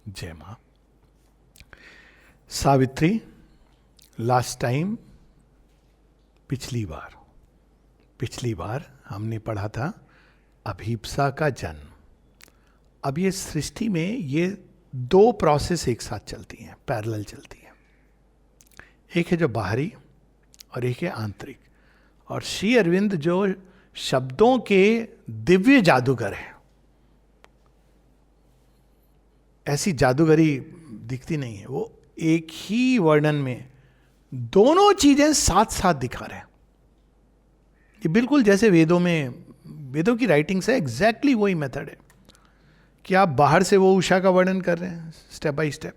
जय मां। Savitri, last time पिछली बार हमने पढ़ा था अभिप्सा का जन्म। अब ये सृष्टि में ये दो प्रोसेस एक साथ चलती हैं, पैरेलल चलती हैं। एक है जो बाहरी और एक है आंतरिक। और श्री अरविंद जो शब्दों के दिव्य जादूगर हैं, ऐसी जादूगरी दिखती नहीं है, वो एक ही वर्णन में दोनों चीजें साथ साथ दिखा रहे हैं। ये बिल्कुल जैसे वेदों की राइटिंग से एग्जैक्टली वही मेथड है कि आप बाहर से वो उषा का वर्णन कर रहे हैं स्टेप बाय स्टेप,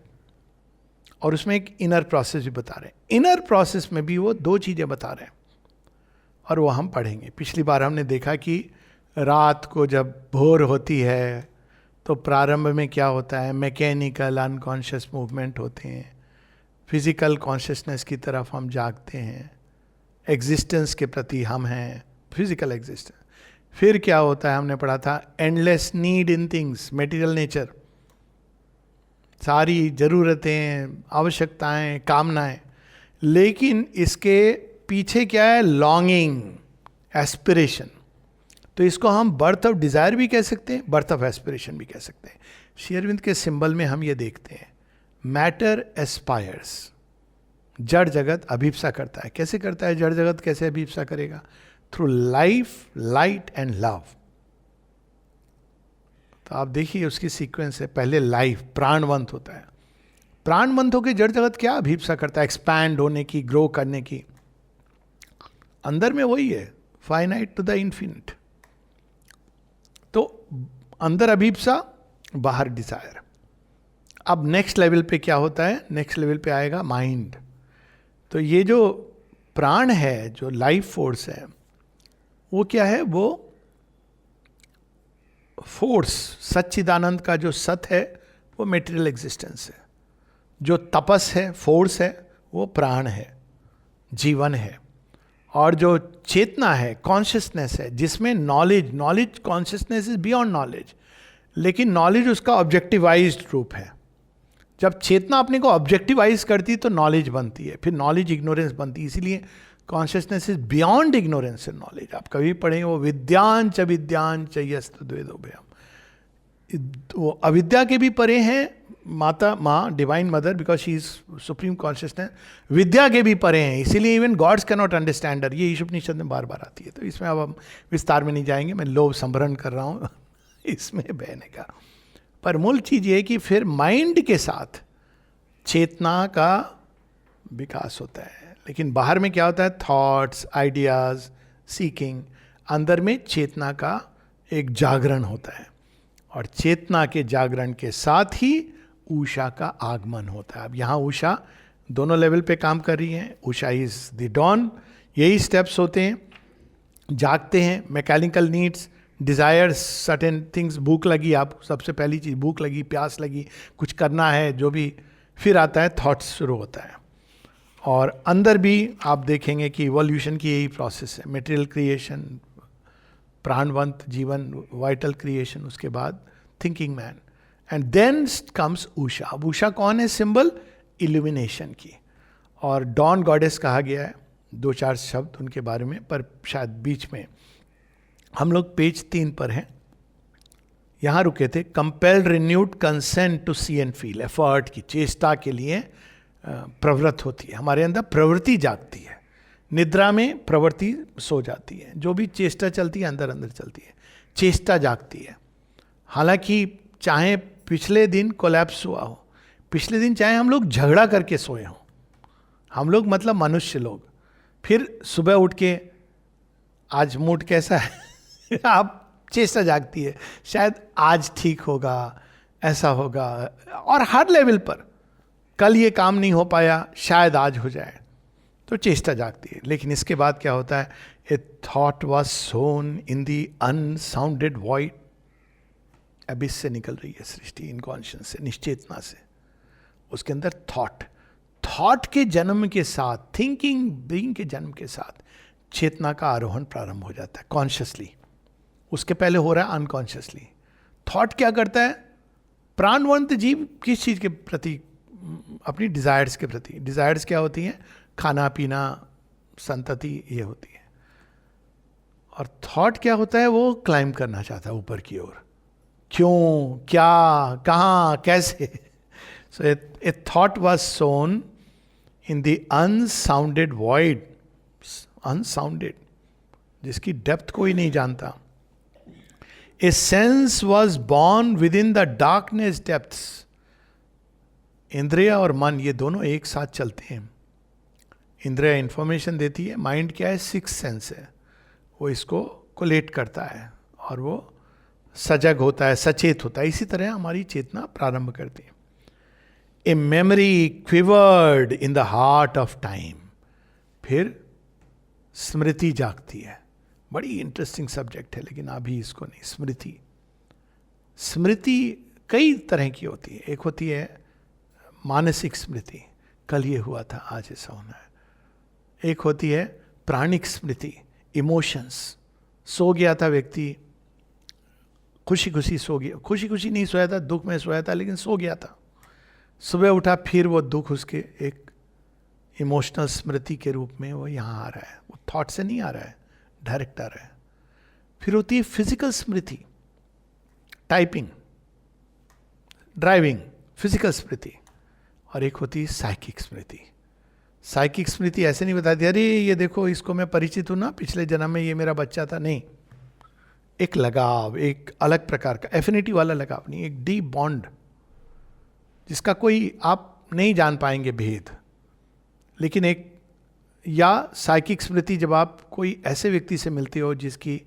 और उसमें एक इनर प्रोसेस भी बता रहे हैं। इनर प्रोसेस में भी वो दो चीजें बता रहे हैं और वो हम पढ़ेंगे। पिछली बार हमने देखा कि रात को जब भोर होती है तो प्रारंभ में क्या होता है, मैकेनिकल अनकॉन्शियस मूवमेंट होते हैं, फिजिकल कॉन्शियसनेस की तरफ हम जागते हैं, एग्जिस्टेंस के प्रति हम हैं, फिजिकल एग्जिस्टेंस। फिर क्या होता है, हमने पढ़ा था endless need in things, material nature, सारी जरूरतें, आवश्यकताएं, कामनाएं। लेकिन इसके पीछे क्या है, लॉन्गिंग, एस्पिरेशन। तो इसको हम बर्थ ऑफ डिजायर भी कह सकते हैं, बर्थ ऑफ एस्पिरेशन भी कह सकते हैं। श्री अरविंद के सिंबल में हम ये देखते हैं, मैटर एस्पायर्स, जड़ जगत अभिप्सा करता है। कैसे करता है जड़ जगत, कैसे अभिप्सा करेगा? Through life, light and love. तो आप देखिए उसकी सीक्वेंस है, पहले लाइफ, प्राणवंत होता है। प्राणवंत होकर जड़ जगत क्या अभिप्सा करता है? एक्सपैंड होने की, ग्रो करने की। अंदर में वही है, फाइनाइट टू द इन्फिनिट। तो अंदर अभिप्सा, बाहर डिजायर। अब नेक्स्ट लेवल पे क्या होता है? नेक्स्ट लेवल पे आएगा माइंड। तो ये जो प्राण है, जो लाइफ फोर्स है, वो क्या है? वो फोर्स, सच्चिदानंद का जो सत है वो मेटेरियल एग्जिस्टेंस है। जो तपस है, फोर्स है, वो प्राण है, जीवन है। और जो चेतना है, कॉन्शियसनेस है, जिसमें knowledge consciousness is beyond knowledge, लेकिन नॉलेज उसका ऑब्जेक्टिवाइज्ड रूप है। जब चेतना अपने को ऑब्जेक्टिवाइज करती है तो नॉलेज बनती है, फिर नॉलेज इग्नोरेंस बनती है। इसीलिए consciousness is beyond ignorance and knowledge. आप कभी पढ़ेंगे वो विद्यांच अविद्यांच यस्तु द्वेदो भयम, वो अविद्या के भी परे हैं, माँ divine mother, because she is supreme consciousness, विद्या के भी परे हैं। इसीलिए even gods can not understand her, ये ईशुपनिषद में बार बार आती है। तो इसमें अब हम विस्तार में नहीं जाएंगे, मैं लोभ संभरण कर रहा हूँ इसमें बहने का। पर मूल चीज ये कि फिर माइंड के साथ चेतना का विकास होता है। लेकिन बाहर में क्या होता है? Thoughts, ideas, seeking. अंदर में चेतना का एक जागरण होता है, और चेतना के जागरण के साथ ही उषा का आगमन होता है। अब यहाँ उषा दोनों लेवल पे काम कर रही है। Usha is the don. यही स्टेप्स होते हैं, जागते हैं, mechanical needs, desires, certain things, भूख लगी, आपको सबसे पहली चीज भूख लगी, प्यास लगी, कुछ करना है, जो भी। फिर आता है थॉट्स, शुरू होता है। और अंदर भी आप देखेंगे कि इवोल्यूशन की यही प्रोसेस है, मटेरियल क्रिएशन, प्राणवंत जीवन, वाइटल क्रिएशन, उसके बाद thinking man, and then comes Usha. अब उषा कौन है? सिंबल इल्यूमिनेशन की। और डॉन गॉडेस कहा गया है, 2-4 शब्द उनके बारे में, पर शायद बीच में हम लोग पेज 3 पर हैं, यहां रुके थे। Compelled renewed consent to see and feel, effort की, चेष्टा के लिए प्रवृत्त होती है। हमारे अंदर प्रवृत्ति जागती है, निद्रा में प्रवृत्ति सो जाती है, जो भी चेष्टा चलती है अंदर अंदर चलती है, चेष्टा जागती है। हालांकि चाहे पिछले दिन कोलैप्स हुआ हो, पिछले दिन चाहे हम लोग झगड़ा करके सोए हों, हम लोग मतलब मनुष्य लोग, फिर सुबह उठ के आज मूड कैसा है आप चेष्टा जागती है, शायद आज ठीक होगा, ऐसा होगा। और हर लेवल पर, कल ये काम नहीं हो पाया, शायद आज हो जाए, तो चेष्टा जागती है। लेकिन इसके बाद क्या होता है? A thought was sown in the unsounded void. Abyss से निकल रही है सृष्टि, इनकॉन्शियस से, निश्चेतना से। उसके अंदर थॉट के जन्म के साथ, थिंकिंग बीइंग के जन्म के साथ चेतना का आरोहण प्रारंभ हो जाता है कॉन्शियसली। उसके पहले हो रहा है अनकॉन्शियसली। थॉट क्या करता है? प्राणवंत जीव किस चीज के प्रति? अपनी डिजायर्स के प्रति। डिजायर्स क्या होती हैं? खाना पीना, संतति, ये होती है। और थॉट क्या होता है? वो क्लाइम करना चाहता है ऊपर की ओर। क्यों, क्या, कहां, कैसे? So a thought was sown in the unsounded void, unsounded, जिसकी डेप्थ कोई नहीं जानता। A sense was born within the darkness depths. इंद्रिया और मन ये दोनों एक साथ चलते हैं। इंद्रिया इंफॉर्मेशन देती है, माइंड क्या है? सिक्स सेंस है, वो इसको कोलेट करता है और वो सजग होता है, सचेत होता है। इसी तरह हमारी चेतना प्रारंभ करती है। A memory quivered in the heart of time, फिर स्मृति जागती है। बड़ी इंटरेस्टिंग सब्जेक्ट है, लेकिन अभी इसको नहीं। स्मृति, स्मृति कई तरह की होती है। एक होती है मानसिक स्मृति, कल ये हुआ था, आज ऐसा होना है। एक होती है प्राणिक स्मृति, इमोशंस। सो गया था व्यक्ति, खुशी खुशी सो गया, खुशी खुशी नहीं सोया था, दुख में सोया था, लेकिन सो गया था। सुबह उठा, फिर वो दुख उसके एक इमोशनल स्मृति के रूप में वो यहाँ आ रहा है। वो थॉट से नहीं आ रहा है, डायरेक्ट आ रहा है। फिर होती है फिजिकल स्मृति, टाइपिंग, ड्राइविंग, फिजिकल स्मृति। और एक होती है साइकिक स्मृति। साइकिक स्मृति ऐसे नहीं बताती अरे ये देखो इसको मैं परिचित हूं ना, पिछले जन्म में ये मेरा बच्चा था। नहीं, एक लगाव, एक अलग प्रकार का एफिनिटी वाला लगाव नहीं, एक डीप बॉन्ड जिसका कोई आप नहीं जान पाएंगे भेद। लेकिन एक या साइकिक स्मृति, जब आप कोई ऐसे व्यक्ति से मिलते हो जिसकी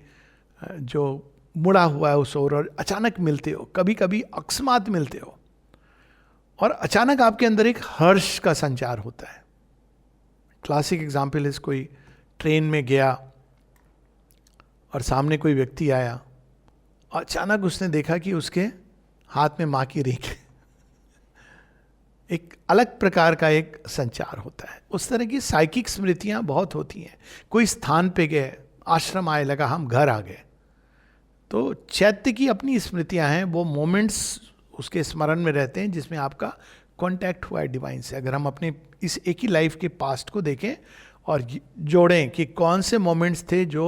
जो मुड़ा हुआ है उस ओर, और अचानक मिलते हो, कभी कभी अकस्मात मिलते हो, और अचानक आपके अंदर एक हर्ष का संचार होता है। क्लासिक एग्जाम्पल इस, कोई ट्रेन में गया और सामने कोई व्यक्ति आया, अचानक उसने देखा कि उसके हाथ में माँ की रीख। एक अलग प्रकार का एक संचार होता है। उस तरह की साइकिक स्मृतियां बहुत होती हैं। कोई स्थान पे गए, आश्रम आए, लगा हम घर आ गए, तो चैत्य की अपनी स्मृतियां हैं। वो मोमेंट्स उसके स्मरण में रहते हैं जिसमें आपका कांटेक्ट हुआ है डिवाइन से। अगर हम अपने इस एक ही लाइफ के पास्ट को देखें और जोड़ें कि कौन से मोमेंट्स थे जो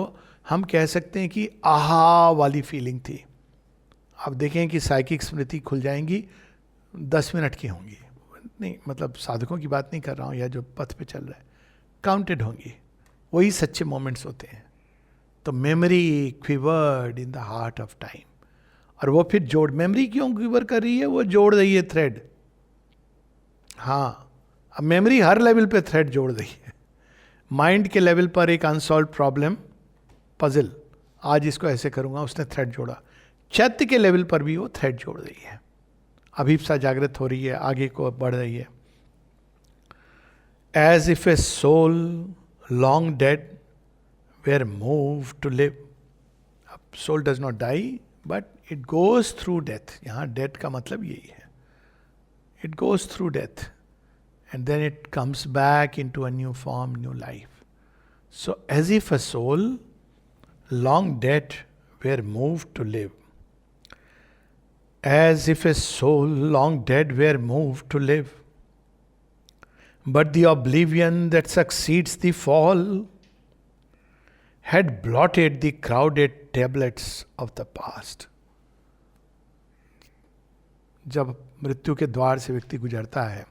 हम कह सकते हैं कि आहा वाली फीलिंग थी, आप देखें कि साइकिक स्मृति खुल जाएंगी, 10 मिनट की होंगी। नहीं, मतलब साधकों की बात नहीं कर रहा हूँ, या जो पथ पे चल रहा है, काउंटेड होंगी। वही सच्चे मोमेंट्स होते हैं। तो memory quivered in the heart of time, और वो फिर जोड़, मेमोरी क्यों क्विवर कर रही है? वो जोड़ रही है थ्रेड। हाँ, अब मेमोरी हर लेवल पे थ्रेड जोड़ रही है। माइंड के लेवल पर एक अनसॉल्व प्रॉब्लम, पजल, आज इसको ऐसे करूंगा, उसने थ्रेड जोड़ा। चैत्य के लेवल पर भी वो थ्रेड जोड़ रही है। अभिप्सा जागृत हो रही है, आगे को बढ़ रही है। As if a soul long dead were move to live. अब soul does not die but it goes through death. यहाँ डेथ का मतलब यही है, it goes through death and then it comes back into a new form, new life. So as if a soul long dead were moved to live. As if a soul long dead were moved to live. But the oblivion that succeeds the fall had blotted the crowded tablets of the past. जब मृत्यु के द्वार से व्यक्ति गुजरता है,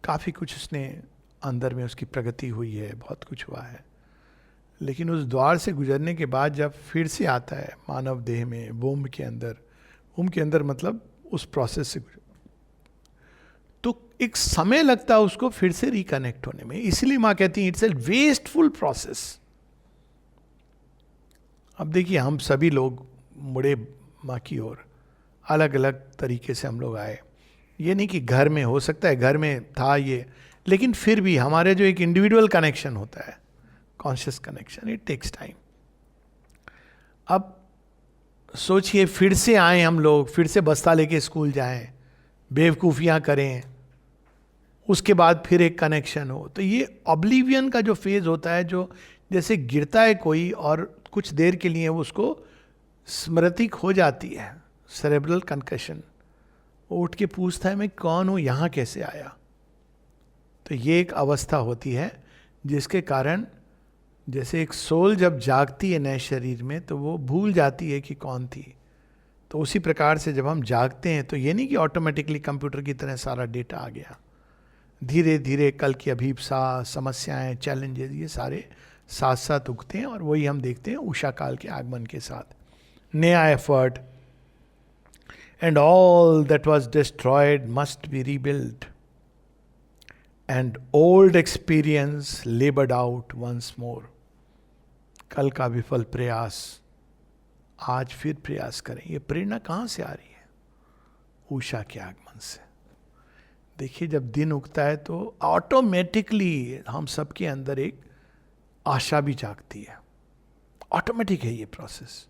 काफ़ी कुछ उसने अंदर में उसकी प्रगति हुई है, बहुत कुछ हुआ है, लेकिन उस द्वार से गुजरने के बाद जब फिर से आता है मानव देह में, वोम के अंदर मतलब उस प्रोसेस से गुजर, तो एक समय लगता है उसको फिर से रिकनेक्ट होने में। इसलिए माँ कहती है इट्स ए वेस्टफुल प्रोसेस। अब देखिए, हम सभी लोग मुड़े माँ की ओर, अलग अलग तरीके से हम लोग आए। ये नहीं कि घर में, हो सकता है घर में था ये, लेकिन फिर भी हमारे जो एक इंडिविजुअल कनेक्शन होता है, conscious connection, it takes time. अब सोचिए, फिर से आए हम लोग, फिर से बस्ता लेके स्कूल जाएं, बेवकूफ़ियाँ करें, उसके बाद फिर एक कनेक्शन हो। तो ये ऑब्लिवियन का जो फेज होता है, जो जैसे गिरता है कोई और कुछ देर के लिए उसको स्मृति खो जाती है, सेरेब्रल कंकशन, वो उठ के पूछता है मैं कौन हूं, यहां कैसे आया। तो ये एक अवस्था होती है जिसके कारण जैसे एक सोल जब जागती है नए शरीर में तो वो भूल जाती है कि कौन थी। तो उसी प्रकार से जब हम जागते हैं तो ये नहीं कि ऑटोमेटिकली कंप्यूटर की तरह सारा डेटा आ गया। धीरे धीरे कल की अभीपसा, समस्याएं, चैलेंजेस, ये सारे साथ साथ उगते हैं और वही हम देखते हैं उषा काल के आगमन के साथ। नया effort, and all that was destroyed must be rebuild, and old experience laboured out once more. कल का विफल प्रयास आज फिर प्रयास करें। ये प्रेरणा कहाँ से आ रही है? उषा के आगमन से। देखिए जब दिन उगता है तो ऑटोमेटिकली हम सबके अंदर एक आशा भी जागती है। ऑटोमेटिक है ये प्रोसेस।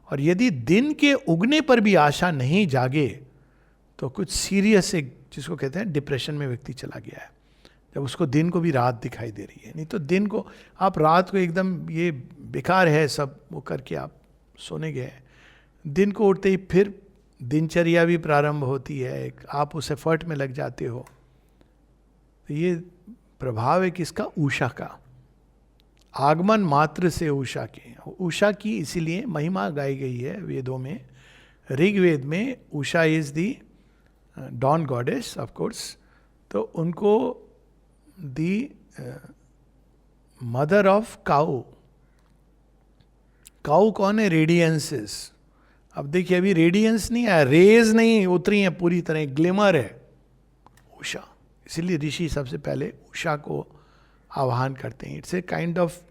और यदि दिन के उगने पर भी आशा नहीं जागे तो कुछ सीरियस, एक जिसको कहते हैं डिप्रेशन में व्यक्ति चला गया है, जब उसको दिन को भी रात दिखाई दे रही है। नहीं तो दिन को आप रात को एकदम ये बेकार है सब वो करके आप सोने गए, दिन को उठते ही फिर दिनचर्या भी प्रारंभ होती है, एक आप उस एफर्ट में लग जाते हो। तो ये प्रभाव है किसका? उषा का। आगमन मात्र से उषा के, उषा की इसीलिए महिमा गाई गई है वेदों में। ऋग्वेद में Usha is the dawn goddess of course, तो उनको the mother of cow. Cow कौन है? रेडियंसेस। अब देखिए अभी रेडियंस नहीं आया, रेज नहीं उतरी है पूरी तरह, ग्लिमर है उषा। इसीलिए ऋषि सबसे पहले उषा को आह्वान करते हैं। It's a kind of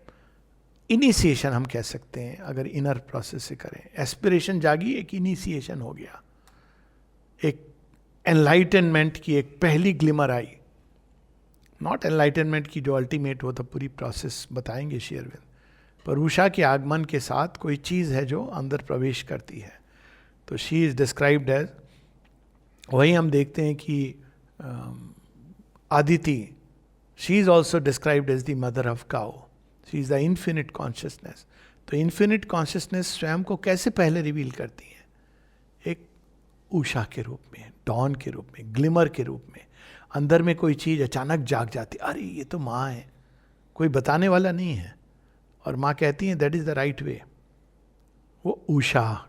initiation हम कह सकते हैं अगर इनर प्रोसेस से करें। एस्पिरेशन जागी, एक इनिशिएशन हो गया, एक एनलाइटनमेंट की एक पहली ग्लिमर आई। नॉट एनलाइटनमेंट की जो अल्टीमेट हो तो पूरी प्रोसेस बताएंगे श्री अरविंद, पर उषा के आगमन के साथ कोई चीज़ है जो अंदर प्रवेश करती है। तो शी इज डिस्क्राइब्ड एज, वही हम देखते हैं कि Aditi, she is also described as the mother of cow. She is the infinite consciousness. तो इन्फिनिट कॉन्शियसनेस स्वयं को कैसे पहले रिवील करती है? एक उषा के रूप में, डॉन के रूप में, ग्लिमर के रूप में। अंदर में कोई चीज़ अचानक जाग जाती, अरे ये तो माँ है, कोई बताने वाला नहीं है, और माँ कहती है that is the right way. वो उषा।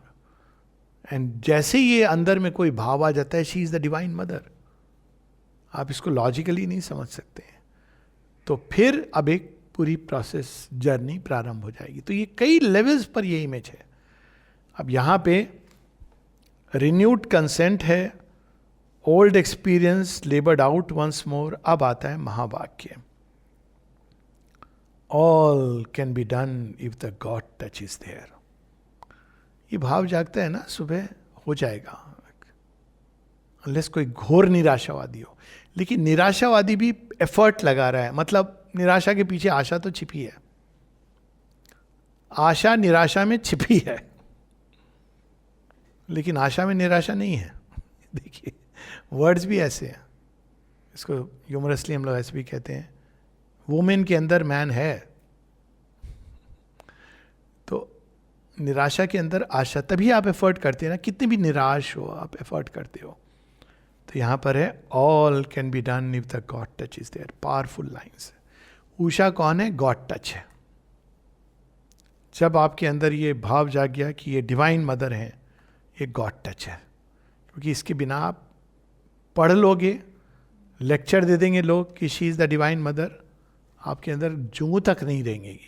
एंड जैसे ये अंदर में कोई भाव आ जाता है, she is the divine mother. आप इसको लॉजिकली नहीं समझ सकते हैं। तो फिर अब एक पूरी प्रोसेस, जर्नी प्रारंभ हो जाएगी। तो ये कई लेवल्स पर ये इमेज है। अब यहां पे रिन्यूड कंसेंट है, old experience laboured out once more. अब आता है महावाक्य, all can be done if the god touch is there. ये भाव जागता है ना, सुबह हो जाएगा, अनलेस कोई घोर निराशावादी हो। लेकिन निराशावादी भी एफर्ट लगा रहा है, मतलब निराशा के पीछे आशा तो छिपी है। आशा निराशा में छिपी है, लेकिन आशा में निराशा नहीं है। देखिए वर्ड्स भी ऐसे हैं, इसको ह्यूमरसली हम लोग ऐसे भी कहते हैं, वुमेन के अंदर मैन है। तो निराशा के अंदर आशा, तभी आप एफर्ट करते हैं ना, कितने भी निराश हो आप एफर्ट करते हो। तो यहां पर है all can be done if the god touch is there. Powerful lines. Usha कौन है? गॉड टच है। जब आपके अंदर ये भाव जाग गया कि ये डिवाइन मदर है, ये गॉड टच है, क्योंकि इसके बिना आप पढ़ लोगे, लेक्चर दे देंगे लोग कि she is the divine mother, आपके अंदर जूं तक नहीं रहेंगी।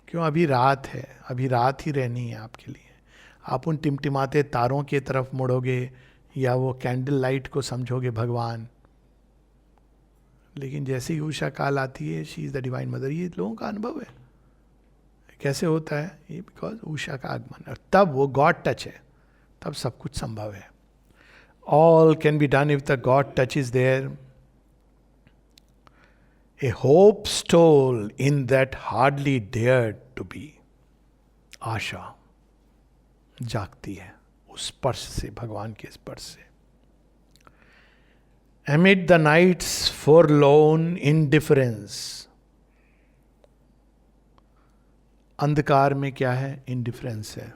क्यों? अभी रात है, अभी रात ही रहनी है आपके लिए। आप उन टिमटिमाते तारों की तरफ मुड़ोगे या वो कैंडल लाइट को समझोगे भगवान। लेकिन जैसे ही उषा काल आती है, she is the divine mother, ये लोगों का अनुभव है। कैसे होता है ये? बिकॉज उषा का आगमन, और तब वो गॉड टच है, तब सब कुछ संभव है। All can be done if the god touch is there. A hope stole in that hardly dared to be. आशा जागती है उस स्पर्श से, भगवान के स्पर्श से। Amid the night's forlorn indifference, अंधकार में क्या है? इंडिफरेंस है।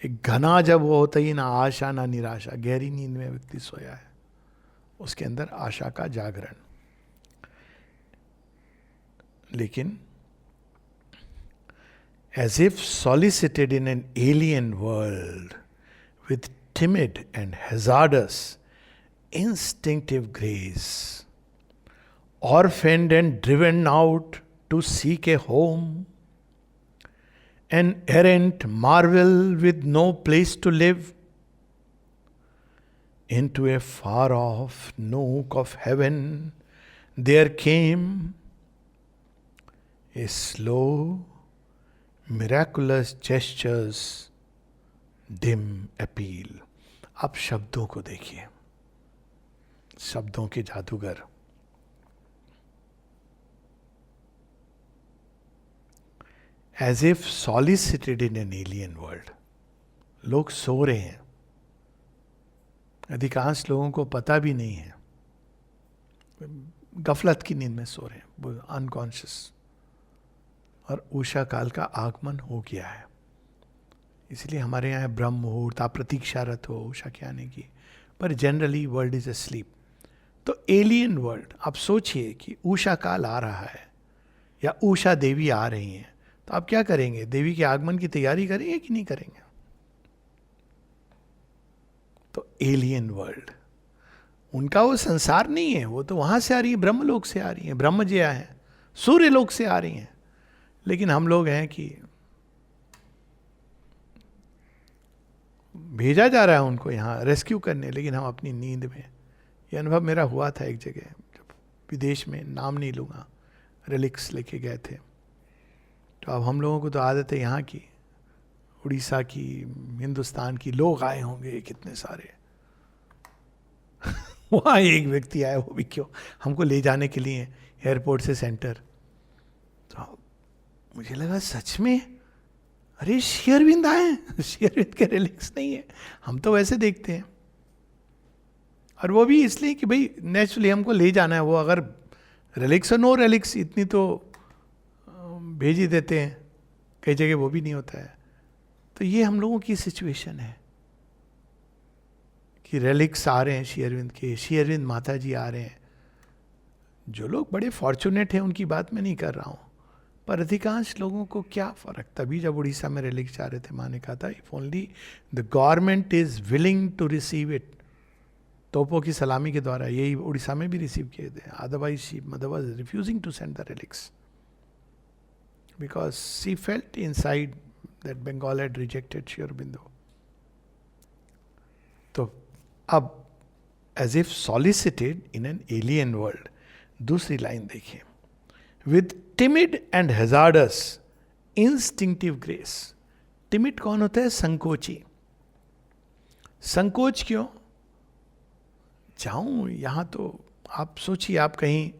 एक घना जब वो होता ही, ना आशा ना निराशा, गहरी नींद में व्यक्ति सोया है, उसके अंदर आशा का जागरण। लेकिन as if solicited in an alien world, with timid and hazardous, instinctive grace, orphaned and driven out to seek a home, an errant marvel with no place to live, into a far off nook of heaven there came a slow, miraculous gestures, dim appeal. आप शब्दों को देखिए, शब्दों के जादूगर। As if solicited in an alien world. लोग सो रहे हैं, अधिकांश लोगों को पता भी नहीं है, गफलत की नींद में सो रहे हैं, अनकॉन्शियस, और उषा काल का आगमन हो गया है। इसलिए हमारे यहाँ ब्रह्म मुहूर्त, आप प्रतीक्षारत हो उषा के आने की, पर जनरली वर्ल्ड इज अस्लीप। तो एलियन वर्ल्ड, आप सोचिए कि उषा काल आ रहा है या उषा देवी आ रही हैं, तो आप क्या करेंगे? देवी के आगमन की तैयारी करेंगे कि नहीं करेंगे? तो एलियन वर्ल्ड, उनका वो संसार नहीं है, वो तो वहां से आ रही है, ब्रह्मलोक से आ रही है, ब्रह्म जिया है, सूर्य लोक से आ रही हैं। लेकिन हम लोग हैं कि भेजा जा रहा है उनको यहाँ रेस्क्यू करने, लेकिन हम अपनी नींद में। ये अनुभव मेरा हुआ था एक जगह, जब विदेश में, नाम नहीं लूँगा, रिलिक्स लेके गए थे। तो अब हम लोगों को तो आदत है यहाँ की, उड़ीसा की, हिंदुस्तान की, लोग आए होंगे कितने सारे। वहाँ एक व्यक्ति आया, वो भी क्यों, हमको ले जाने के लिए एयरपोर्ट से सेंटर। तो मुझे लगा सच में, अरे श्री अरविंद आए हैं। श्री अरविंद के रिलिक्स नहीं है, हम तो वैसे देखते हैं। और वो भी इसलिए कि भाई नेचुरली हमको ले जाना है, वो अगर रिलिक्स और नो रिलिक्स इतनी तो भेज ही देते हैं, कई जगह वो भी नहीं होता है। तो ये हम लोगों की सिचुएशन है कि रिलिक्स आ रहे हैं श्री अरविंद के, श्री अरविंद माता जी आ रहे हैं। जो लोग बड़े फॉर्चुनेट हैं उनकी बात मैं नहीं कर रहा हूँ, पर अधिकांश लोगों को क्या फर्क। तभी जब उड़ीसा में रिलिक्स जा रहे थे, माँ ने कहा था, if only the government is willing to receive it, तोपों की सलामी के द्वारा, यही उड़ीसा में भी रिसीव किए थे। Otherwise she mother was refusing to send the relics because she felt inside that Bengal had rejected Shri Aurobindo. तो अब as if solicited in an alien world, दूसरी लाइन देखिए, with timid and hazardous instinctive grace. Timid कौन होता है? संकोची। संकोच क्यों? जाऊं यहां, तो आप सोचिए, आप कहीं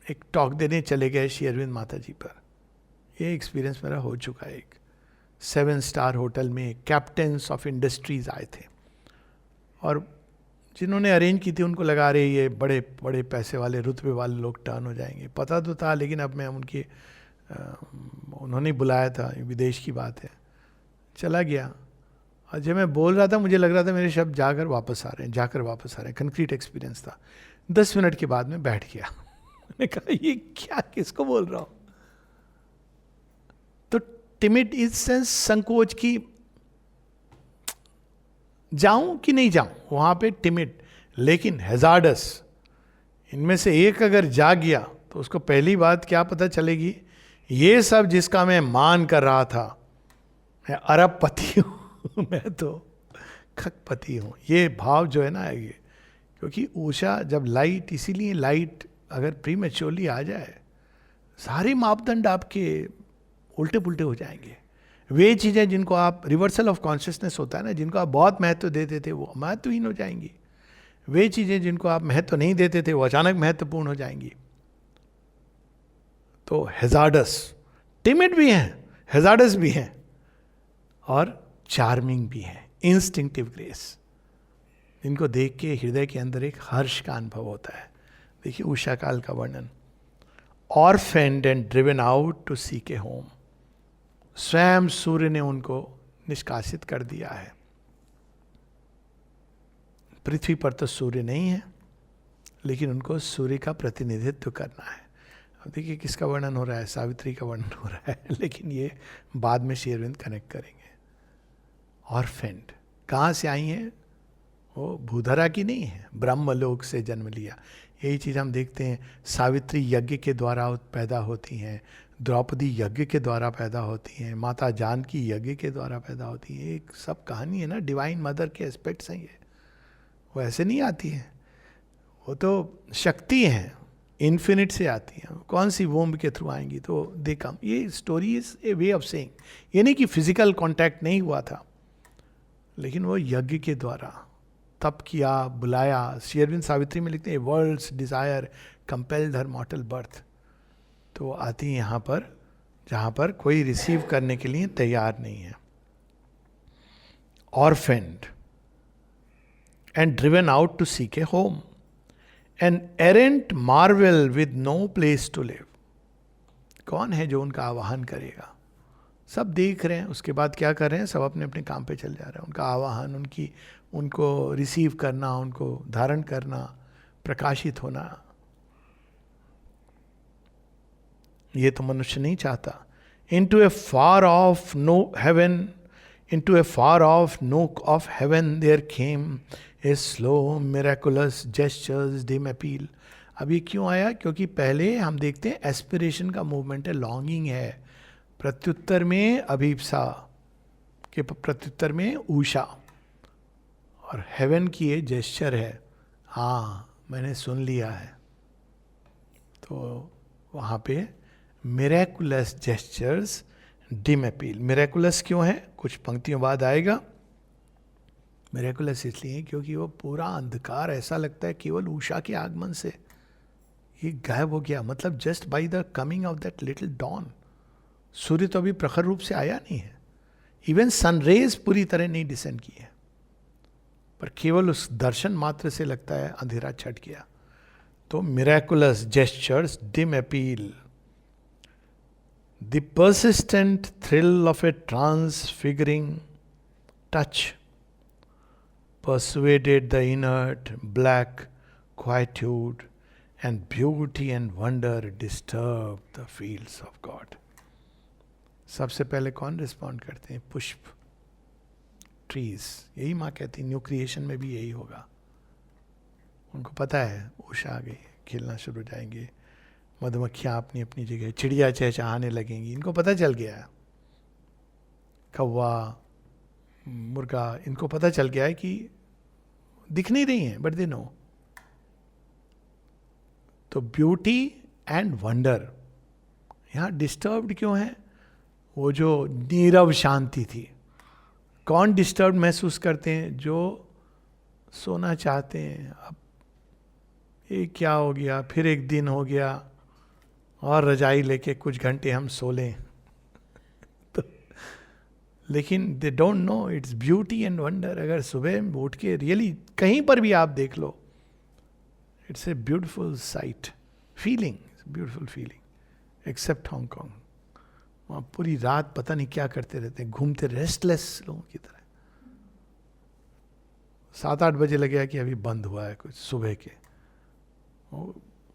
एक टॉक देने चले गए श्री अरविंद माता जी पर। ये एक्सपीरियंस मेरा हो चुका है। एक 7 स्टार होटल में कैप्टन्स ऑफ इंडस्ट्रीज आए थे, और जिन्होंने अरेंज की थी उनको लगा रहे ये बड़े बड़े पैसे वाले, रुतबे वाले लोग टर्न हो जाएंगे। पता तो था, लेकिन अब मैं उनके उन्होंने बुलाया था, विदेश की बात है, चला गया। और जब मैं बोल रहा था, मुझे लग रहा था मेरे शब्द जाकर वापस आ रहे हैं, कंक्रीट एक्सपीरियंस था। 10 मिनट के बाद मैं बैठ गया। मैंने कहा ये क्या, किसको बोल रहा हूँ? तो टिमिड इज सेंस, संकोच की, जाऊं कि नहीं जाऊं, वहां पे टिमिड। लेकिन हैजार्डस, इनमें से एक अगर जा गया तो उसको पहली बात क्या पता चलेगी, ये सब जिसका मैं मान कर रहा था, मैं अरबपति हूं, मैं तो खकपति हूं। ये भाव जो है ना, ये क्योंकि उषा जब लाइट, इसीलिए लाइट अगर प्रीमेच्योरली आ जाए, सारे मापदंड आपके उल्टे पुल्टे हो जाएंगे। वे चीज़ें जिनको आप, रिवर्सल ऑफ कॉन्शियसनेस होता है ना, जिनको आप बहुत महत्व देते थे वो महत्वहीन हो जाएंगी। वे चीज़ें जिनको आप महत्व नहीं देते थे वो अचानक महत्वपूर्ण हो जाएंगी। तो हैजार्डस, टिमिड भी हैं, हैजार्डस भी हैं, और चार्मिंग भी हैं, इंस्टिंक्टिव ग्रेस, जिनको देख के हृदय के अंदर एक हर्ष का अनुभव होता है। देखिए उषा काल का वर्णन, orphaned and driven out to seek a home. स्वयं सूर्य ने उनको निष्कासित कर दिया है। पृथ्वी पर तो सूर्य नहीं है, लेकिन उनको सूर्य का प्रतिनिधित्व करना है। अब देखिए किसका वर्णन हो रहा है, सावित्री का वर्णन हो रहा है, लेकिन ये बाद में श्री अरविंद कनेक्ट करेंगे। ऑर्फेंड कहाँ से आई हैं? वो भूधरा की नहीं है, ब्रह्मलोक से जन्म लिया। यही चीज़ हम देखते हैं, सावित्री यज्ञ के द्वारा पैदा होती हैं, द्रौपदी यज्ञ के द्वारा पैदा होती हैं, माता जानकी यज्ञ के द्वारा पैदा होती हैं। एक सब कहानी है ना, डिवाइन मदर के एस्पेक्ट्स हैं ये। वो ऐसे नहीं आती है, वो तो शक्ति हैं, इन्फिनिट से आती हैं। कौन सी वोम्ब के थ्रू आएंगी? तो दे कम। ये story is a way of saying, ये नहीं कि फिजिकल कांटेक्ट नहीं हुआ था, लेकिन वो यज्ञ के द्वारा तप किया, बुलाया। श्री अरविंद सावित्री में लिखते हैं world's desire compelled her mortal birth. तो आती है यहाँ पर जहाँ पर कोई रिसीव करने के लिए तैयार नहीं है। Orphaned and driven out to seek a home, an errant marvel with no place to live. कौन है जो उनका आवाहन करेगा? सब देख रहे हैं, उसके बाद क्या कर रहे हैं? सब अपने अपने काम पे चल जा रहे हैं। उनका आवाहन, उनको रिसीव करना, उनको धारण करना, प्रकाशित होना, ये तो मनुष्य नहीं चाहता। Into a far off no heaven, into a far off nook of heaven there came a slow miraculous gesture's dim appeal. अब ये क्यों आया? क्योंकि पहले हम देखते हैं एस्पिरेशन का मूवमेंट है, लॉन्गिंग है, प्रत्युत्तर में अभिप्सा के प्रत्युत्तर में ऊषा, और हेवन की ये जेस्चर है, हाँ मैंने सुन लिया है। तो वहाँ पे miraculous gesture's dim appeal. Miraculous क्यों है? कुछ पंक्तियों बाद आएगा। मिरेकुलस इसलिए क्योंकि वो पूरा अंधकार ऐसा लगता है केवल उषा के आगमन से ये गायब हो गया। मतलब just by the coming of that little dawn. सूर्य तो अभी प्रखर रूप से आया नहीं है, इवन सनरेज पूरी तरह नहीं डिसेंड की है, पर केवल उस दर्शन मात्र से लगता है अंधेरा छट गया। तो miraculous gesture's dim appeal, the persistent thrill of A transfiguring touch persuaded the inert black quietude, and beauty and wonder disturbed the fields of God. सबसे पहले कौन रिस्पॉन्ड करते हैं? पुष्प, ट्रीज। यही माँ कहती, न्यू क्रिएशन में भी यही होगा। उनको पता है उषा आ गई, खिलना शुरू हो जाएंगे, मधुमक्खियाँ अपनी अपनी जगह, चिड़िया चहचहाने लगेंगी। इनको पता चल गया, कौवा, मुर्गा, इनको पता चल गया है कि दिख नहीं रही हैं, बट दे नो। तो ब्यूटी एंड वंडर यहाँ डिस्टर्ब्ड क्यों है? वो जो नीरव शांति थी। कौन डिस्टर्ब महसूस करते हैं? जो सोना चाहते हैं। अब ये क्या हो गया, फिर एक दिन हो गया और रजाई लेके कुछ घंटे हम सो लें। लेकिन they don't know its beauty and wonder. अगर सुबह उठ के रियली कहीं पर भी आप देख लो, it's a beautiful sight, feeling, beautiful feeling. Except Hong Kong, वहाँ पूरी रात पता नहीं क्या करते रहते हैं, घूमते, रेस्टलेस लोगों की तरह। 7-8 बजे लगे कि अभी बंद हुआ है कुछ सुबह के। वो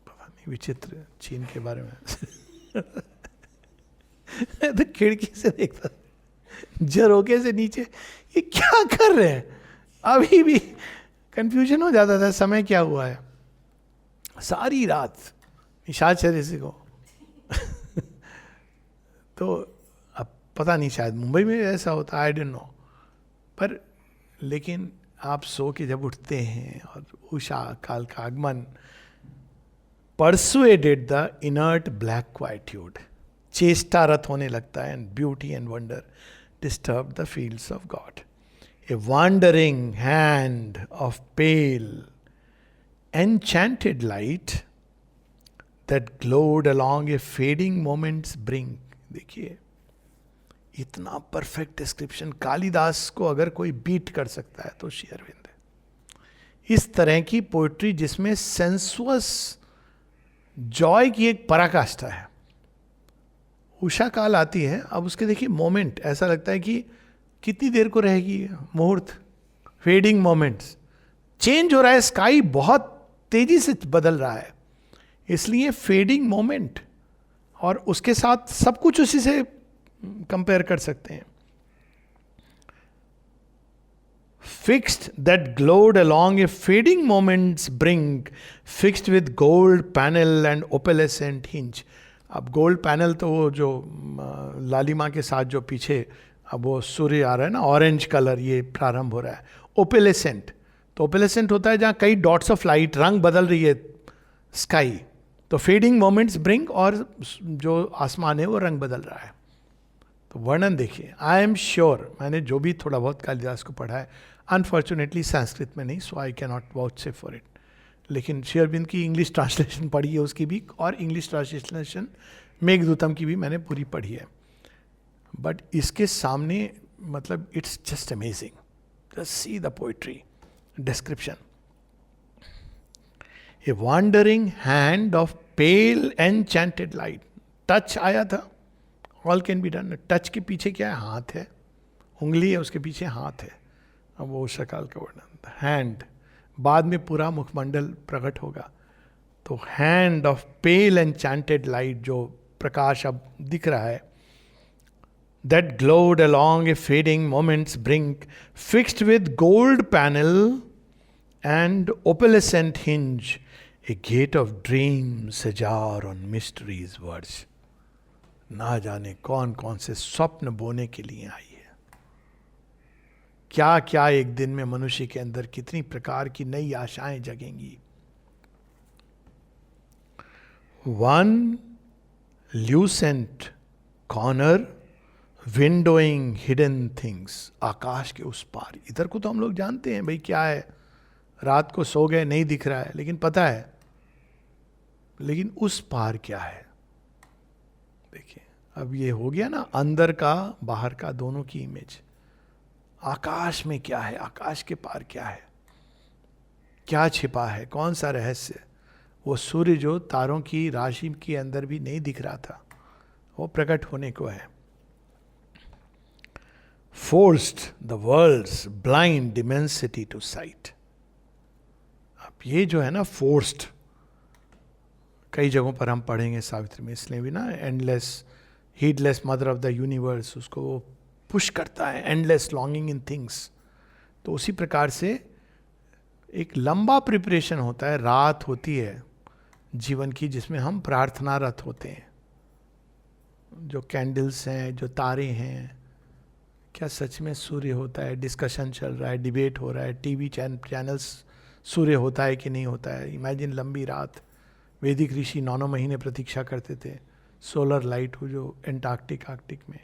पता नहीं, विचित्र चीन के बारे में। तो खिड़की से देखता, झरोके से नीचे ये क्या कर रहे हैं। अभी भी कंफ्यूजन हो जाता था समय क्या हुआ है। सारी रात निशाचर से को। तो अब पता नहीं, शायद मुंबई में ऐसा होता, आई डोंट नो। पर लेकिन आप सो के जब उठते हैं और उषा काल का आगमन, persuaded the inert black quietude, चेष्टारत होने लगता है, and beauty and wonder disturb the fields of God. A wandering hand of pale, enchanted light that glowed along a fading moment's brink. देखिए, इतना परफेक्ट डिस्क्रिप्शन कालिदास को अगर कोई बीट कर सकता है तो श्री अरविंद है। इस तरह की पोइट्री जिसमें सेंसुअस जॉय की एक पराकाष्ठा है। उषा काल आती है, अब उसके देखिए मोमेंट, ऐसा लगता है कि कितनी देर को रहेगी मुहूर्त? फेडिंग मोमेंट्स, चेंज हो रहा है, स्काई बहुत तेजी से बदल रहा है, इसलिए फेडिंग मोमेंट, और उसके साथ सब कुछ उसी से कंपेयर कर सकते हैं. Fixed that glowed along a fading moment's brink, fixed with gold panel and opalescent hinge. अब गोल्ड पैनल तो वो जो लालिमा के साथ जो पीछे अब वो सूर्य आ रहा है ना, ऑरेंज कलर ये प्रारंभ हो रहा है. ओपेलेसेंट, तो ओपेलेसेंट होता है जहाँ कई डॉट्स ऑफ लाइट, रंग बदल रही है स्काई. तो फेडिंग मोमेंट्स ब्रिंक, और जो आसमान है वो रंग बदल रहा है. तो वर्णन देखिए. आई एम श्योर, मैंने जो भी थोड़ा बहुत कालिदास को पढ़ा है, अनफॉर्चुनेटली संस्कृत में नहीं, सो आई कैन नॉट वाउच से फॉर इट, लेकिन श्री अरविंद की इंग्लिश ट्रांसलेशन पढ़ी है उसकी भी, और इंग्लिश ट्रांसलेशन मेघदूतम की भी मैंने पूरी पढ़ी है. बट इसके सामने मतलब it's just amazing. Just see the poetry description. A wandering hand of pale enchanted light. Touch आया था, all can be done. Touch के पीछे क्या है? हाथ है, उंगली है, उसके पीछे हाथ है. अब वो शकाल का वर्णन. हैंड, बाद में पूरा मुखमंडल प्रकट होगा. तो hand of pale enchanted light, जो प्रकाश अब दिख रहा है, that glowed along a fading moment's brink, fixed with gold panel and opalescent hinge, a gate of dreams ajar on mystery's verge. ना जाने कौन कौन से स्वप्न बोने के लिए आई है, क्या क्या एक दिन में मनुष्य के अंदर कितनी प्रकार की नई आशाएं जगेंगी. One lucent corner windowing hidden things. आकाश के उस पार, इधर को तो हम लोग जानते हैं भाई क्या है, रात को सो गए नहीं दिख रहा है, लेकिन पता है, लेकिन उस पार क्या है. देखिए अब ये हो गया ना, अंदर का बाहर का दोनों की इमेज. आकाश में क्या है, आकाश के पार क्या है, क्या छिपा है, कौन सा रहस्य. वो सूर्य जो तारों की राशि के अंदर भी नहीं दिख रहा था, वो प्रकट होने को है. Forced the world's blind immensity to sight. अब ये जो है ना forced, कई जगहों पर हम पढ़ेंगे सावित्री में, इसलिए भी ना endless heedless mother of the universe, उसको वो पुश करता है, एंडलेस लॉन्गिंग इन थिंग्स. तो उसी प्रकार से एक लंबा प्रिपरेशन होता है, रात होती है जीवन की जिसमें हम प्रार्थनारत होते हैं. जो कैंडल्स हैं, जो तारे हैं, क्या सच में सूर्य होता है, डिस्कशन चल रहा है, डिबेट हो रहा है, टीवी चैनल्स सूर्य होता है कि नहीं होता है. इमेजिन लंबी रात, वैदिक ऋषि 9 महीने प्रतीक्षा करते थे, सोलर लाइट हो जो आर्कटिक में,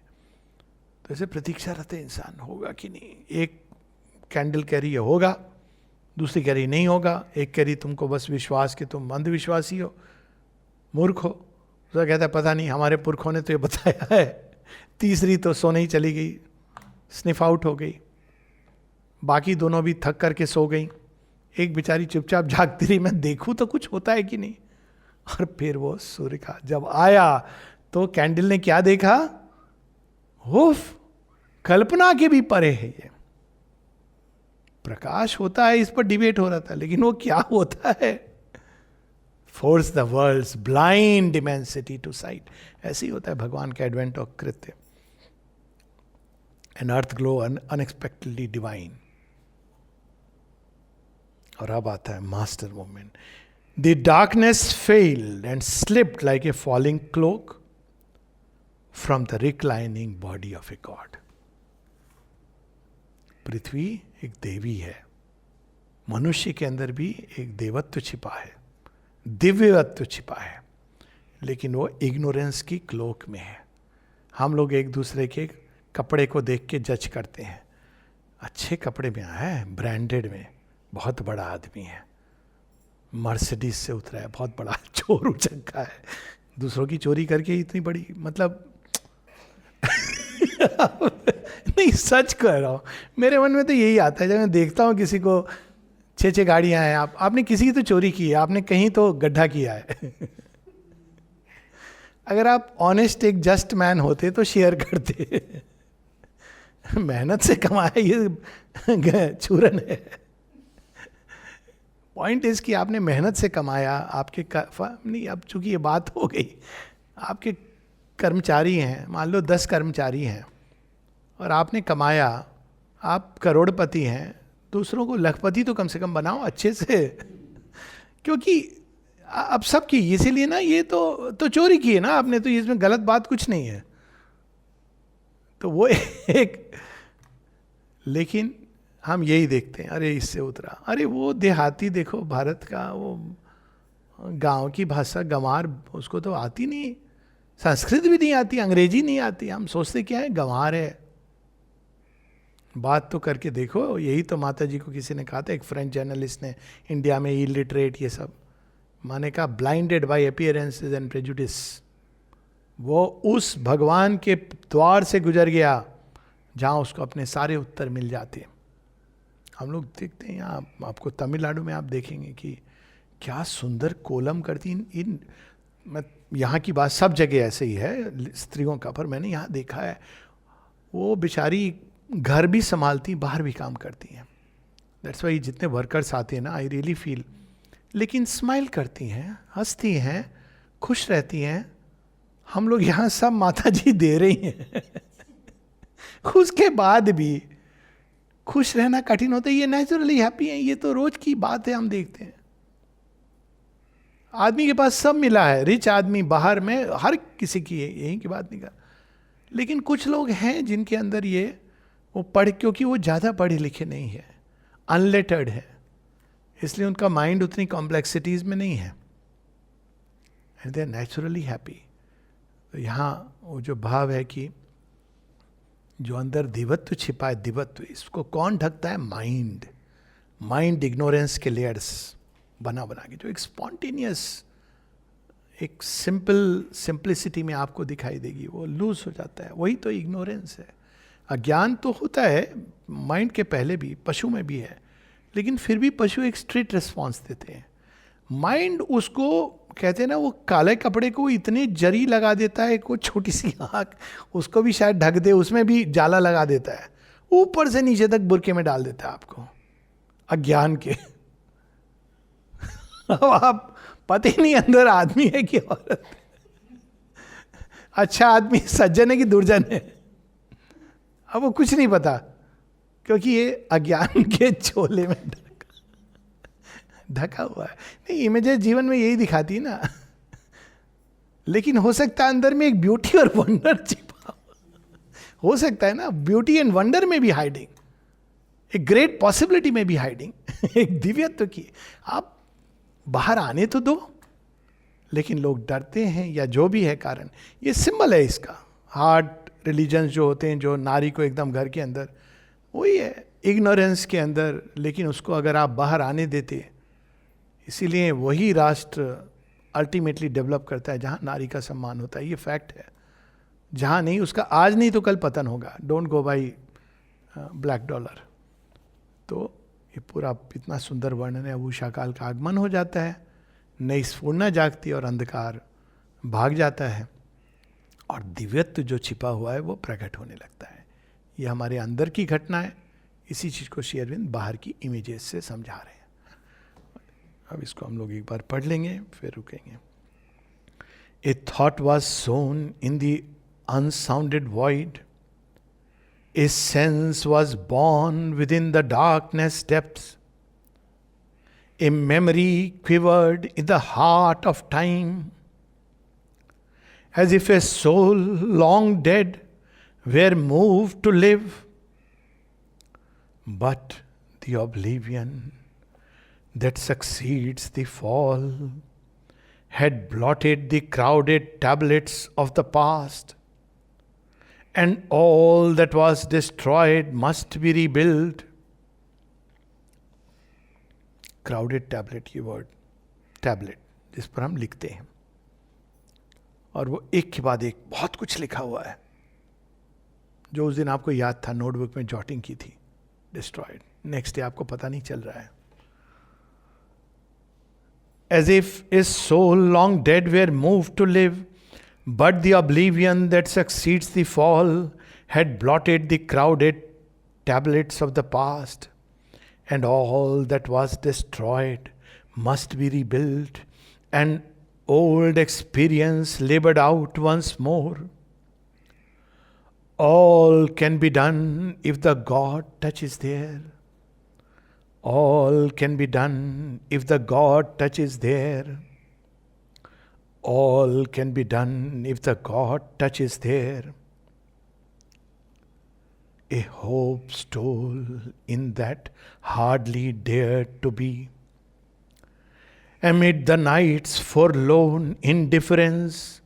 तो ऐसे प्रतीक्षा रहते इंसान, होगा कि नहीं. एक कैंडल कह रही है होगा, दूसरी कह रही नहीं होगा, एक कह रही तुमको बस विश्वास के तुम अंधविश्वासी हो, मूर्ख हो, दूसरा कहता है पता नहीं हमारे पुरखों ने तो ये बताया है, तीसरी तो सोने ही चली गई, स्निफ आउट हो गई, बाकी दोनों भी थक करके सो गई, एक बेचारी चुपचाप जागती रही, मैं देखूं तो कुछ होता है कि नहीं. और फिर वो सूर्य का जब आया तो कैंडल ने क्या देखा, उफ, कल्पना के भी परे है ये. प्रकाश होता है, इस पर डिबेट हो रहा था, लेकिन वो क्या होता है, force the world's blind immensity to sight. ऐसे ही होता है भगवान का एडवेंट और कृत्य. An earth glow unexpectedly divine. और अब आता है master movement. The darkness failed and slipped like a falling cloak from the reclining body of a god. पृथ्वी एक देवी है, मनुष्य के अंदर भी एक देवत्व छिपा है, दिव्यत्व छिपा है, लेकिन वो इग्नोरेंस की क्लोक में है. हम लोग एक दूसरे के कपड़े को देख के जज करते हैं, अच्छे कपड़े में आया है, ब्रांडेड में, बहुत बड़ा आदमी है, मर्सिडीज से उतरा है, बहुत बड़ा चोर उचक्का है, दूसरों की चोरी करके इतनी बड़ी, मतलब नहीं सच कह रहा हूँ, मेरे मन में तो यही आता है जब मैं देखता हूँ किसी को 6 गाड़ियां हैं, आपने किसी की तो चोरी की है, आपने कहीं तो गड्ढा किया है. अगर आप ऑनेस्ट एक जस्ट मैन होते तो शेयर करते. मेहनत से कमाया ये चूरन है। पॉइंट इज कि आपने मेहनत से कमाया, आपके नहीं, अब चूंकि ये बात हो गई, आपके कर्मचारी हैं, मान लो 10 कर्मचारी हैं और आपने कमाया, आप करोड़पति हैं, दूसरों को लखपति तो कम से कम बनाओ अच्छे से। क्योंकि अब सब की, इसीलिए ना, ये तो चोरी की है ना आपने, तो इसमें गलत बात कुछ नहीं है। तो वो एक, लेकिन हम यही देखते हैं, अरे इससे उतरा, अरे वो देहाती देखो भारत का, वो गांव की भाषा गंवार, उसको तो आती नहीं, संस्कृत भी नहीं आती, अंग्रेजी नहीं आती, हम सोचते क्या है गंवार है। बात तो करके देखो, यही तो माता जी को किसी ने कहा था, एक फ्रेंच जर्नलिस्ट ने, इंडिया में इलिटरेट ये सब, माने कहा blinded bye appearances and prejudice. वो उस भगवान के द्वार से गुजर गया जहाँ उसको अपने सारे उत्तर मिल जाते। हम लोग देखते हैं यहाँ, आपको तमिलनाडु में आप देखेंगे कि क्या सुंदर कोलम करती इन मैं, यहाँ की बात सब जगह ऐसे ही है स्त्रियों का, पर मैंने यहाँ देखा है वो बेचारी घर भी संभालती, बाहर भी काम करती हैं। दैट्स वाई जितने वर्कर्स आते हैं ना, आई रियली फील, लेकिन स्माइल करती हैं, हंसती हैं, खुश रहती हैं। हम लोग यहाँ सब माता जी दे रही हैं उसके बाद भी खुश रहना कठिन होता है। ये नेचुरली हैप्पी है, ये तो रोज की बात है, हम देखते हैं। आदमी के पास सब मिला है, रिच आदमी बाहर में, हर किसी की है, यही की बात नहीं कर, लेकिन कुछ लोग हैं जिनके अंदर ये वो क्योंकि वो ज़्यादा पढ़े लिखे नहीं है, अनलेटर्ड है, इसलिए उनका माइंड उतनी कॉम्प्लेक्सिटीज में नहीं है, and they are naturally happy. तो यहाँ वो जो भाव है कि जो अंदर दिवत्व छिपा है, दिवत्व, इसको कौन ढकता है? माइंड। माइंड इग्नोरेंस के लेयर्स बना बना के, जो एक स्पॉन्टेनियस, एक सिंप्लिसिटी में आपको दिखाई देगी, वो लूज हो जाता है। वही तो इग्नोरेंस है। अज्ञान तो होता है माइंड के पहले भी, पशु में भी है, लेकिन फिर भी पशु एक स्ट्रिक्ट रिस्पॉन्स देते हैं। माइंड उसको कहते हैं ना, वो काले कपड़े को इतने जरी लगा देता है, कोई छोटी सी आँख उसको भी शायद ढक दे, उसमें भी जाला लगा देता है, ऊपर से नीचे तक बुरके में डाल देता है आपको अज्ञान के अब आप पता ही नहीं अंदर आदमी है कि औरत, अच्छा आदमी सज्जन है कि दुर्जन है, अब वो कुछ नहीं पता, क्योंकि ये अज्ञान के चोले में ढका हुआ है। नहीं, इमेजेस जीवन में यही दिखाती है ना, लेकिन हो सकता है अंदर में एक ब्यूटी और वंडर छिपा हो सकता है ना, ब्यूटी एंड वंडर में भी हाइडिंग, एक ग्रेट पॉसिबिलिटी में भी हाइडिंग एक दिव्यत्व की। आप बाहर आने तो दो, लेकिन लोग डरते हैं या जो भी है कारण, ये सिंबल है इसका। हार्ट रिलीजन्स जो होते हैं, जो नारी को एकदम घर के अंदर, वही है इग्नोरेंस के अंदर, लेकिन उसको अगर आप बाहर आने देते, इसीलिए वही राष्ट्र अल्टीमेटली डेवलप करता है जहाँ नारी का सम्मान होता है, ये फैक्ट है। जहाँ नहीं, उसका आज नहीं तो कल पतन होगा। Don't go by black dollar. तो ये पूरा इतना सुंदर वर्णन है। उषा काल का आगमन हो जाता है, नई स्फूर्णा जागती है और अंधकार भाग जाता है, और दिव्यत्व जो छिपा हुआ है वो प्रकट होने लगता है। ये हमारे अंदर की घटना है। इसी चीज़ को श्री अरविंद बाहर की इमेजेस से समझा रहे हैं। अब इसको हम लोग एक बार पढ़ लेंगे, फिर रुकेंगे। A thought was sown in the unsounded void, a sense was born within the darkness depths, a memory quivered in the heart of time, as if a soul long dead were moved to live. But the oblivion that succeeds the fall had blotted the crowded tablets of the past, and all that was destroyed must be rebuilt. Crowded tablet, ये word, tablet, जिस पर हम लिखते हैं, और वो एक के बाद एक बहुत कुछ लिखा हुआ है, जो उस दिन आपको याद था, नोटबुक में जॉटिंग की थी, डिस्ट्रॉयड। नेक्स्ट डे आपको पता नहीं चल रहा है। As if a soul long dead were moved to live, but the oblivion that succeeds the fall had blotted the crowded tablets of the past, and all that was destroyed must be rebuilt, and old experience labored out once more. All can be done if the God touch is there. All can be done if the God touch is there. All can be done if the God touch is there. A hope stole in that hardly dared to be. Amid the night's forlorn indifference,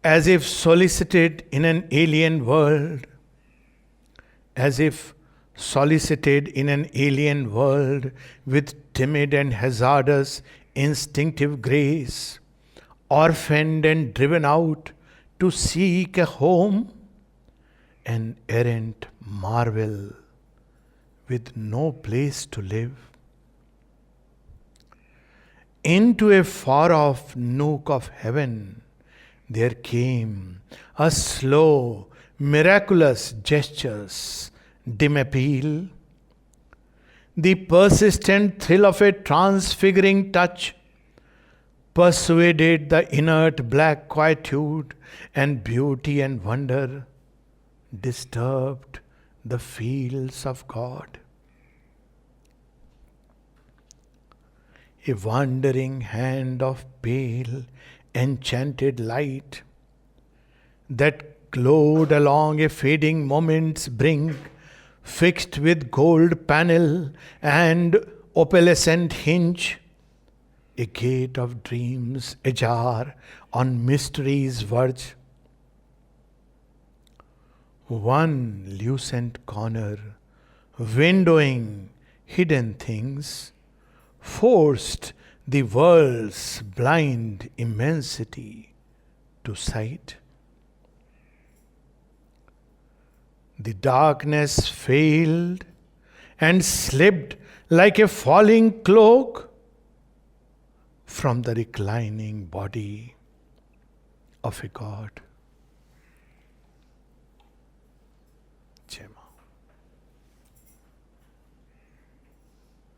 as if solicited in an alien world, as if solicited in an alien world with timid and hazardous instinctive grace, orphaned and driven out to seek a home, an errant marvel with no place to live. Into a far-off nook of heaven there came a slow, miraculous gestures, dim appeal, the persistent thrill of a transfiguring touch persuaded the inert black quietude, and beauty and wonder disturbed the fields of God. A wandering hand of pale, enchanted light that glowed along a fading moment's brink, fixed with gold panel and opalescent hinge, a gate of dreams ajar on mystery's verge. One lucent corner, windowing hidden things, forced the world's blind immensity to sight. The darkness failed and slipped like a falling cloak from the reclining body of a God. Jai Ma.